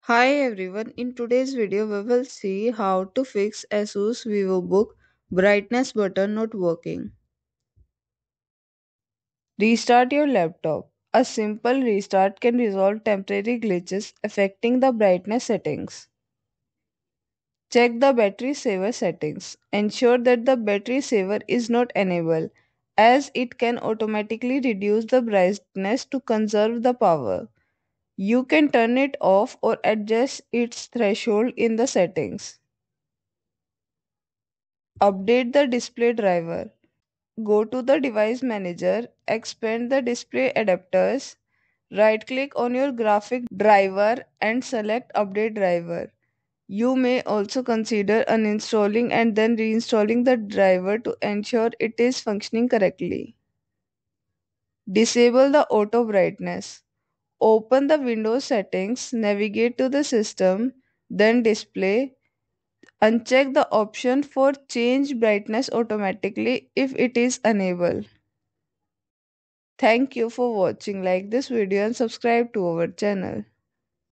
Hi everyone, in today's video we will see how to fix Asus Vivobook brightness button not working. Restart your laptop. A simple restart can resolve temporary glitches affecting the brightness settings. Check the battery saver settings. Ensure that the battery saver is not enabled as it can automatically reduce the brightness to conserve the power. You can turn it off or adjust its threshold in the settings. Update the display driver. Go to the device manager, expand the display adapters, right click on your graphic driver and select update driver. You may also consider uninstalling and then reinstalling the driver to ensure it is functioning correctly. Disable the auto brightness. Open the Windows settings, navigate to the system, then display. Uncheck the option for change brightness automatically if it is enabled. Thank you for watching. Like this video and subscribe to our channel.